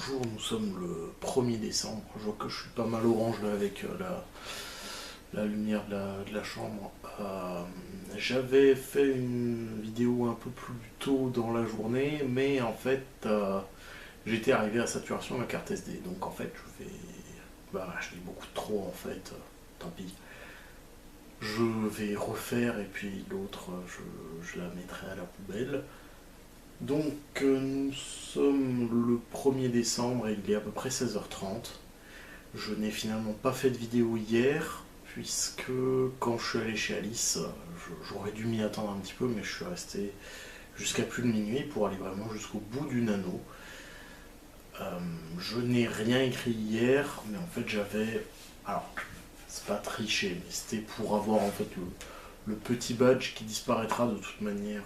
Bonjour, nous sommes le 1er décembre. Je vois que je suis pas mal orange là avec la lumière de la chambre. J'avais fait une vidéo un peu plus tôt dans la journée, mais en fait j'étais arrivé à saturation de la carte SD. Donc en fait je l'ai beaucoup trop en fait. Tant pis. Je vais refaire et puis l'autre je la mettrai à la poubelle. Donc nous sommes le 1er décembre et il est à peu près 16h30. Je n'ai finalement pas fait de vidéo hier, puisque quand je suis allé chez Alice, j'aurais dû m'y attendre un petit peu, mais je suis resté jusqu'à plus de minuit pour aller vraiment jusqu'au bout du nano. Je n'ai rien écrit hier, mais en fait j'avais... Alors, c'est pas triché, mais c'était pour avoir en fait le petit badge qui disparaîtra de toute manière.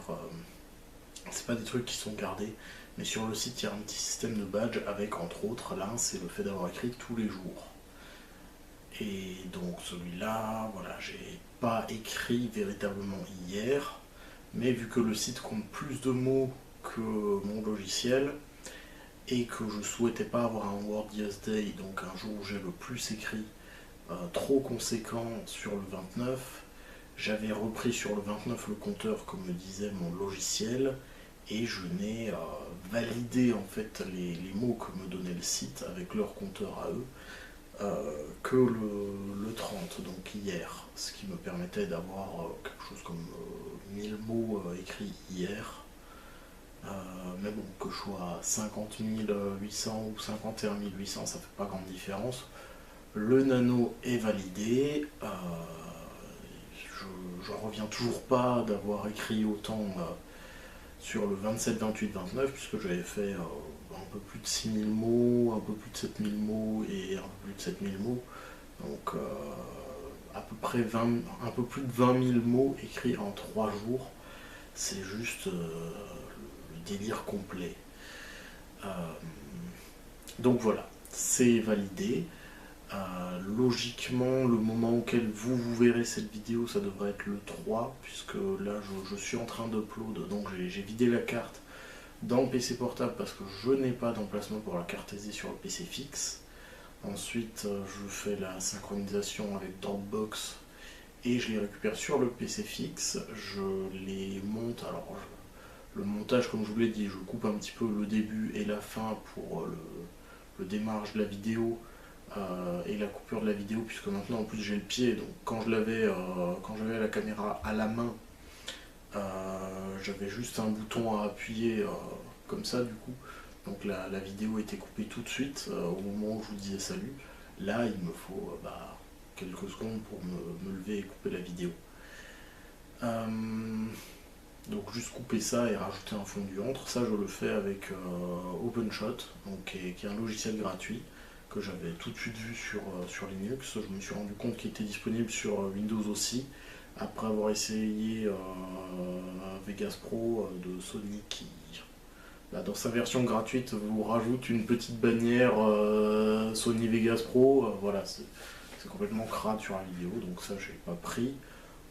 C'est pas des trucs qui sont gardés, mais sur le site il y a un petit système de badge avec entre autres, là c'est le fait d'avoir écrit tous les jours. Et donc celui-là, voilà, j'ai pas écrit véritablement hier, mais vu que le site compte plus de mots que mon logiciel, et que je souhaitais pas avoir un Word Yes Day, donc un jour où j'ai le plus écrit, trop conséquent sur le 29, j'avais repris sur le 29 le compteur comme me disait mon logiciel, et je n'ai validé en fait les mots que me donnait le site avec leur compteur à eux que le 30, donc hier, ce qui me permettait d'avoir quelque chose comme 1000 mots écrits hier. Mais bon, que je sois à 50 800 ou 51 800, ça fait pas grande différence. Le nano est validé. J'en reviens toujours pas d'avoir écrit autant sur le 27, 28, 29, puisque j'avais fait un peu plus de 6000 mots, un peu plus de 7000 mots et un peu plus de 7000 mots. Donc à peu près 20, un peu plus de 20 000 mots écrits en 3 jours. C'est juste le délire complet. Euh, donc voilà, c'est validé. Logiquement, le moment auquel vous verrez cette vidéo, ça devrait être le 3, puisque là je suis en train d'upload, donc j'ai vidé la carte dans le PC portable parce que je n'ai pas d'emplacement pour la carte SD sur le PC fixe. Ensuite, je fais la synchronisation avec Dropbox et je les récupère sur le PC fixe. Je les monte, alors le montage, comme je vous l'ai dit, je coupe un petit peu le début et la fin pour le démarrage de la vidéo et la coupure de la vidéo, puisque maintenant en plus j'ai le pied, donc quand j'avais la caméra à la main, j'avais juste un bouton à appuyer comme ça du coup, donc la vidéo était coupée tout de suite au moment où je vous disais salut. Là il me faut quelques secondes pour me lever et couper la vidéo. Donc juste couper ça et rajouter un fondu entre, ça je le fais avec OpenShot, donc, qui est un logiciel gratuit que j'avais tout de suite vu sur Linux. Je me suis rendu compte qu'il était disponible sur Windows aussi, après avoir essayé Vegas Pro de Sony qui, dans sa version gratuite, vous rajoute une petite bannière Sony Vegas Pro. Voilà, c'est complètement crade sur la vidéo, donc ça j'ai pas pris.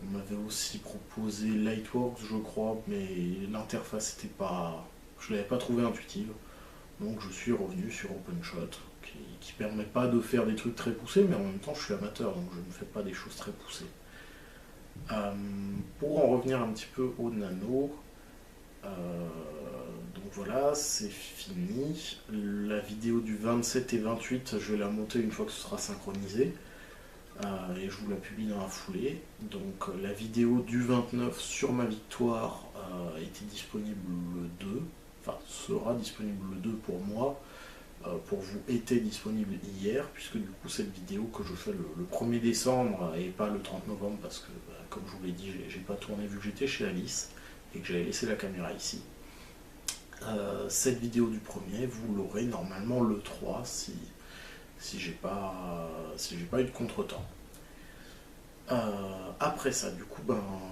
On m'avait aussi proposé Lightworks, je crois, mais l'interface était pas, je l'avais pas trouvé intuitive. Donc je suis revenu sur OpenShot, qui permet pas de faire des trucs très poussés, mais en même temps je suis amateur, donc je ne fais pas des choses très poussées. Pour en revenir un petit peu au nano, donc voilà, c'est fini. La vidéo du 27 et 28, je vais la monter une fois que ce sera synchronisé. Et je vous la publie dans la foulée. Donc la vidéo du 29 sur ma victoire était disponible le 2, enfin sera disponible le 2 pour moi. Pour vous était disponible hier, puisque du coup cette vidéo que je fais le 1er décembre et pas le 30 novembre, parce que comme je vous l'ai dit, j'ai pas tourné vu que j'étais chez Alice et que j'avais laissé la caméra ici. Cette vidéo du 1er, vous l'aurez normalement le 3 si j'ai pas eu de contretemps. Après ça, du coup,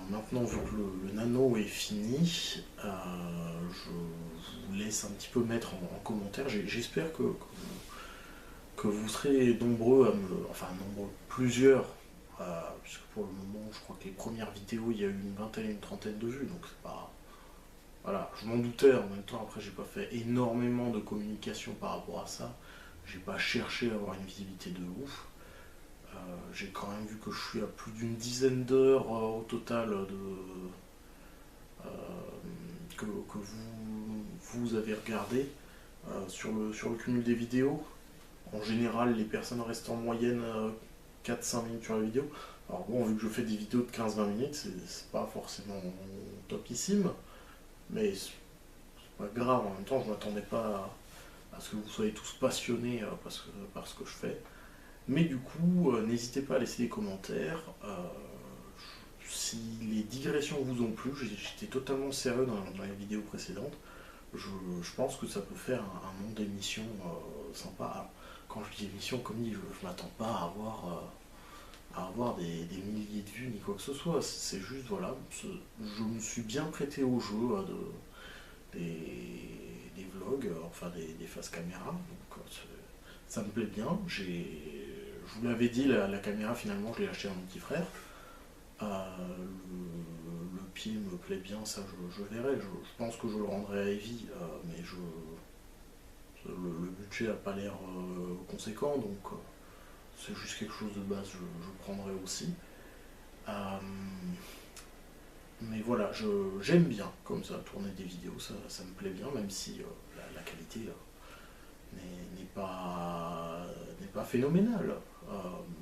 maintenant vu que le nano est fini, je vous laisse un petit peu mettre en commentaire. J'espère que vous serez nombreux à me... Enfin, nombreux, plusieurs, puisque pour le moment, je crois que les premières vidéos, il y a eu une vingtaine, une trentaine de vues, donc c'est pas... voilà, je m'en doutais, en même temps après j'ai pas fait énormément de communication par rapport à ça, j'ai pas cherché à avoir une visibilité de ouf. J'ai quand même vu que je suis à plus d'une dizaine d'heures au total euh, que vous avez regardé sur le cumul des vidéos. En général, les personnes restent en moyenne 4-5 minutes sur la vidéo. Alors bon, vu que je fais des vidéos de 15-20 minutes, c'est pas forcément topissime, mais c'est pas grave. En même temps, je m'attendais pas à ce que vous soyez tous passionnés par ce que je fais. Mais du coup, n'hésitez pas à laisser des commentaires. Si les digressions vous ont plu, j'étais totalement sérieux dans les vidéos précédentes. Je pense que ça peut faire un nombre d'émissions sympa. Alors, quand je dis émission, comme dit, je ne m'attends pas à avoir des milliers de vues ni quoi que ce soit. C'est juste, voilà, je me suis bien prêté au jeu des vlogs, enfin des faces caméra. Donc ça me plaît bien. Je vous l'avais dit, la caméra finalement, je l'ai achetée à mon petit frère. Le pied me plaît bien, ça je verrai. Je pense que je le rendrai à Evie, mais le budget n'a pas l'air conséquent, donc c'est juste quelque chose de base, je prendrai aussi. Euh, mais voilà, j'aime bien comme ça tourner des vidéos, ça me plaît bien, même si la qualité n'est pas phénoménale.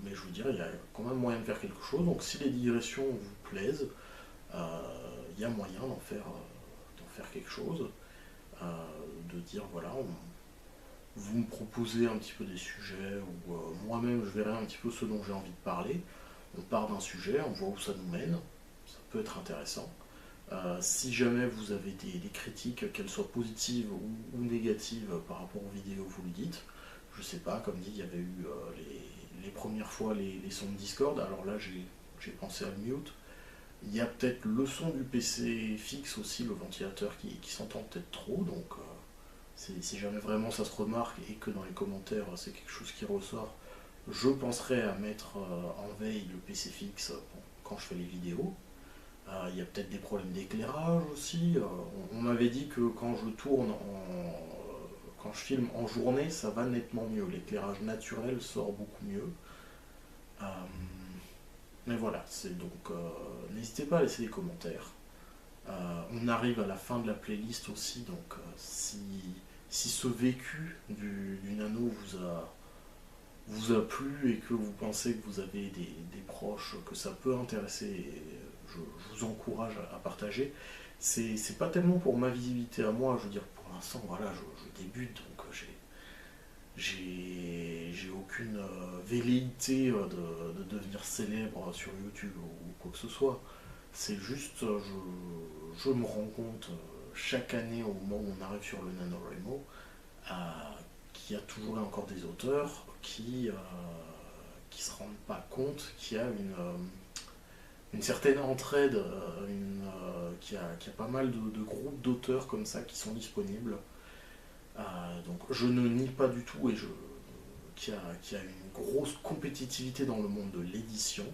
Mais je veux dire, il y a quand même moyen de faire quelque chose, donc si les digressions vous plaisent, il y a moyen d'en faire quelque chose, de dire voilà, vous me proposez un petit peu des sujets, ou moi-même je verrai un petit peu ce dont j'ai envie de parler. On part d'un sujet, on voit où ça nous mène, ça peut être intéressant. Si jamais vous avez des critiques, qu'elles soient positives ou négatives par rapport aux vidéos, vous le dites. Je sais pas, comme dit, il y avait eu les premières fois les sons de Discord, alors là j'ai pensé à le mute. Il y a peut-être le son du PC fixe aussi, le ventilateur qui s'entend peut-être trop, donc si jamais vraiment ça se remarque et que dans les commentaires c'est quelque chose qui ressort, je penserai à mettre en veille le PC fixe quand je fais les vidéos. Il y a peut-être des problèmes d'éclairage aussi. On m'avait dit que quand je quand je filme en journée, ça va nettement mieux. L'éclairage naturel sort beaucoup mieux. Euh, mais voilà, c'est donc n'hésitez pas à laisser des commentaires. On arrive à la fin de la playlist aussi, donc si ce vécu du nano vous a plu et que vous pensez que vous avez des proches que ça peut intéresser, je vous encourage à partager. C'est pas tellement pour ma visibilité à moi, je veux dire, pour l'instant, voilà, je débute, donc j'ai aucune velléité de devenir célèbre sur YouTube ou quoi que ce soit. C'est juste, je me rends compte chaque année au moment où on arrive sur le NaNoWriMo qu'il y a toujours et encore des auteurs qui se rendent pas compte qu'il y a une certaine entraide, qu'il y a pas mal de groupes d'auteurs comme ça qui sont disponibles. Donc je ne nie pas du tout qu'il y a une grosse compétitivité dans le monde de l'édition.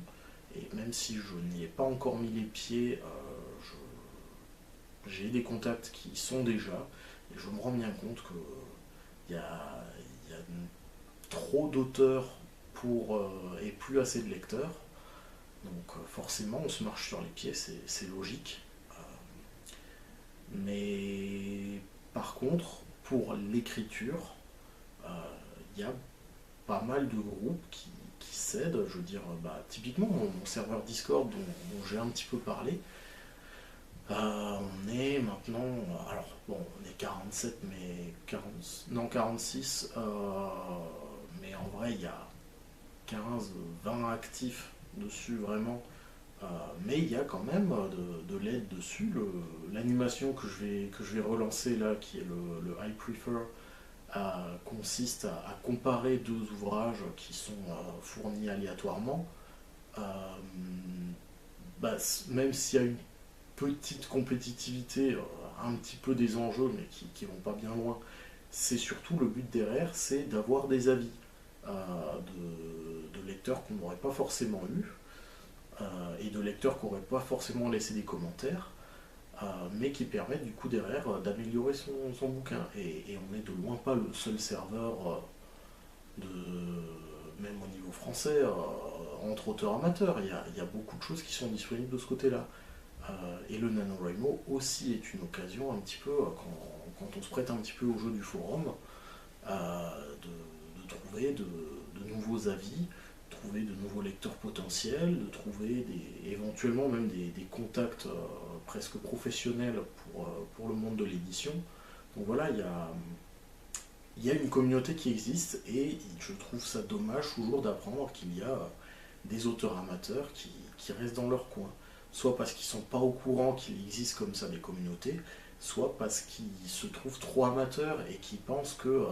Et même si je n'y ai pas encore mis les pieds, j'ai des contacts qui y sont déjà. Et je me rends bien compte qu'il y a trop d'auteurs et plus assez de lecteurs. Donc forcément, on se marche sur les pieds, c'est logique. Mais par contre, pour l'écriture, il y a pas mal de groupes qui s'aident. Je veux dire, typiquement, mon serveur Discord dont j'ai un petit peu parlé, on est maintenant, alors bon, on est 47, mais 40, non 46, mais en vrai, il y a 15, 20 actifs dessus vraiment. Mais il y a quand même de l'aide dessus. L'animation que je vais relancer là, qui est le I Prefer, consiste à comparer deux ouvrages qui sont fournis aléatoirement. Euh, Même s'il y a une petite compétitivité, un petit peu des enjeux, mais qui vont pas bien loin, c'est surtout le but derrière, c'est d'avoir des avis de lecteurs qu'on n'aurait pas forcément eu, et de lecteurs qui n'auraient pas forcément laissé des commentaires. mais qui permet du coup derrière d'améliorer son bouquin. Et on n'est de loin pas le seul serveur, même au niveau français, entre auteurs amateurs. Il y a beaucoup de choses qui sont disponibles de ce côté-là. Et le NaNoWriMo aussi est une occasion un petit peu, quand on se prête un petit peu au jeu du forum, de trouver de nouveaux avis, de trouver de nouveaux lecteurs potentiels, de trouver éventuellement même des contacts presque professionnels pour le monde de l'édition. Donc voilà, il y a une communauté qui existe et je trouve ça dommage toujours d'apprendre qu'il y a des auteurs amateurs qui restent dans leur coin. Soit parce qu'ils ne sont pas au courant qu'il existe comme ça des communautés, soit parce qu'ils se trouvent trop amateurs et qu'ils pensent que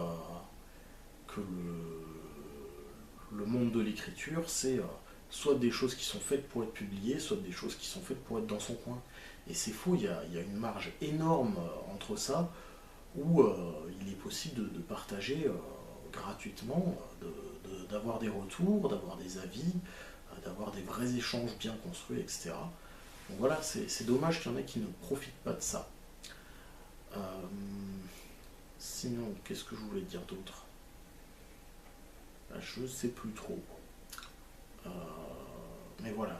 le monde de l'écriture, c'est soit des choses qui sont faites pour être publiées, soit des choses qui sont faites pour être dans son coin. Et c'est faux, il y a une marge énorme entre ça, où il est possible de partager gratuitement, d'avoir des retours, d'avoir des avis, d'avoir des vrais échanges bien construits, etc. Donc voilà, c'est dommage qu'il y en ait qui ne profitent pas de ça. Euh, Sinon, qu'est-ce que je voulais dire d'autre? Je ne sais plus trop. Euh, mais voilà,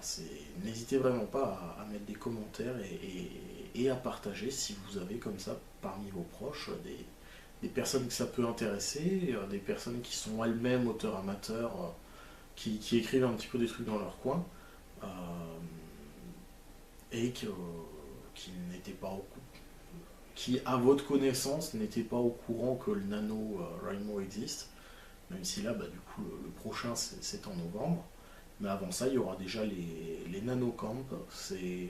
n'hésitez vraiment pas à mettre des commentaires et à partager si vous avez comme ça parmi vos proches des personnes que ça peut intéresser, des personnes qui sont elles-mêmes auteurs amateurs, qui écrivent un petit peu des trucs dans leur coin, euh, et qui n'étaient pas qui, à votre connaissance, n'étaient pas au courant que le NaNoWriMo existe, même si là, du coup, le prochain, c'est en novembre. Mais avant ça, il y aura déjà les NanoCamp. C'est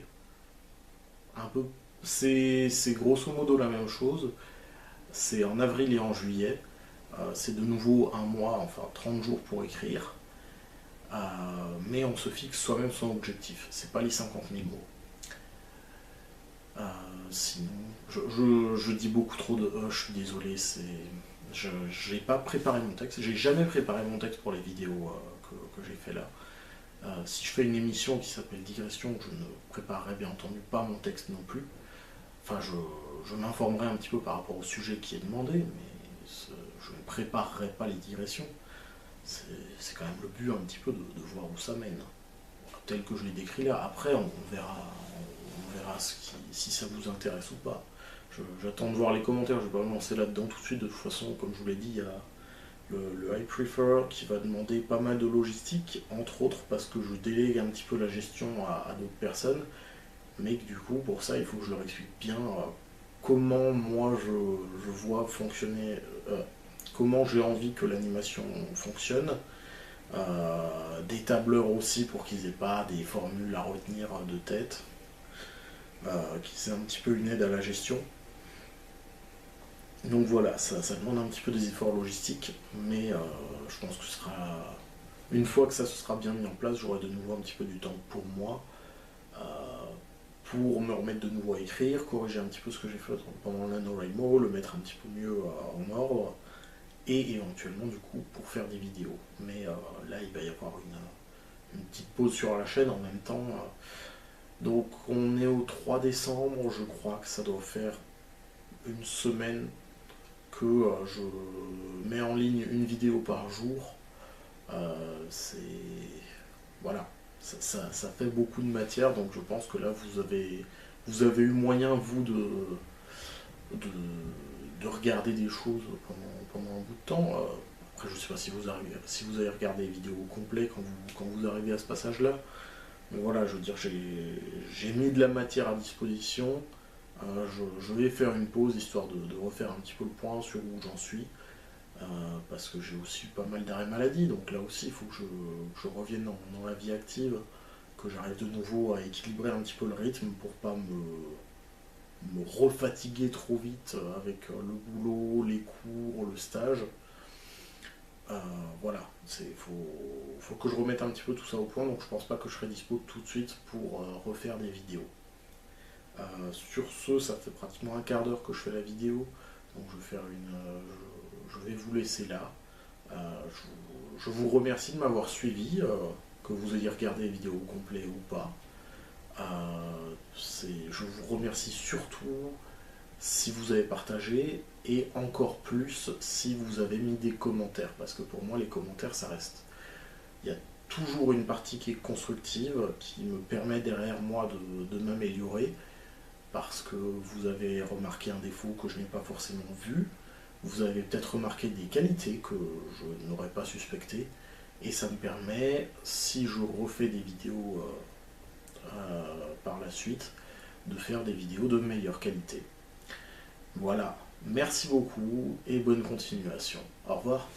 un peu, c'est grosso modo la même chose. C'est en avril et en juillet. C'est de nouveau un mois, enfin 30 jours pour écrire. Mais on se fixe soi-même son objectif. C'est pas les 50 000 mots. Sinon, je dis beaucoup trop de je suis désolé, je n'ai pas préparé mon texte, j'ai jamais préparé mon texte pour les vidéos que j'ai fait là. Si je fais une émission qui s'appelle Digression, je ne préparerai bien entendu pas mon texte non plus. Enfin, je m'informerai un petit peu par rapport au sujet qui est demandé, mais je ne préparerai pas les digressions. C'est quand même le but un petit peu de voir où ça mène, tel que je l'ai décrit là. Après, on verra si ça vous intéresse ou pas. J'attends de voir les commentaires, je vais pas me lancer là-dedans tout de suite. De toute façon, comme je vous l'ai dit, il y a le I Prefer qui va demander pas mal de logistique, entre autres parce que je délègue un petit peu la gestion à d'autres personnes, mais que du coup, pour ça, il faut que je leur explique bien comment moi je vois fonctionner, comment j'ai envie que l'animation fonctionne. Des tableurs aussi pour qu'ils aient pas des formules à retenir de tête, qui est un petit peu une aide à la gestion. Donc voilà, ça demande un petit peu des efforts logistiques, mais je pense que ce sera, une fois que ça se sera bien mis en place, j'aurai de nouveau un petit peu du temps pour moi, euh, pour me remettre de nouveau à écrire, corriger un petit peu ce que j'ai fait pendant le NaNoWriMo, le mettre un petit peu mieux en ordre, et éventuellement du coup pour faire des vidéos. Mais là il va y avoir une petite pause sur la chaîne en même temps. Donc on est au 3 décembre, je crois que ça doit faire une semaine que je mets en ligne une vidéo par jour. C'est... Voilà, ça fait beaucoup de matière, donc je pense que là vous avez eu moyen, vous, de regarder des choses pendant un bout de temps. Après, je sais pas si vous avez regardé les vidéos au complet quand vous arrivez à ce passage-là. Mais voilà, je veux dire, j'ai mis de la matière à disposition. Je vais faire une pause histoire de refaire un petit peu le point sur où j'en suis. Parce que j'ai aussi pas mal d'arrêts maladie, donc là aussi il faut que je revienne dans la vie active, que j'arrive de nouveau à équilibrer un petit peu le rythme pour pas me refatiguer trop vite avec le boulot, les cours, le stage. Voilà, faut que je remette un petit peu tout ça au point, donc je pense pas que je serai dispo tout de suite pour refaire des vidéos. Sur ce, ça fait pratiquement un quart d'heure que je fais la vidéo, donc je vais vous laisser là. Je vous remercie de m'avoir suivi, que vous ayez regardé les vidéos au complet ou pas. Je vous remercie surtout si vous avez partagé et encore plus si vous avez mis des commentaires, parce que pour moi les commentaires ça reste. Il y a toujours une partie qui est constructive, qui me permet derrière moi de m'améliorer, parce que vous avez remarqué un défaut que je n'ai pas forcément vu, vous avez peut-être remarqué des qualités que je n'aurais pas suspectées, et ça me permet, si je refais des vidéos par la suite, de faire des vidéos de meilleure qualité. Voilà, merci beaucoup et bonne continuation. Au revoir.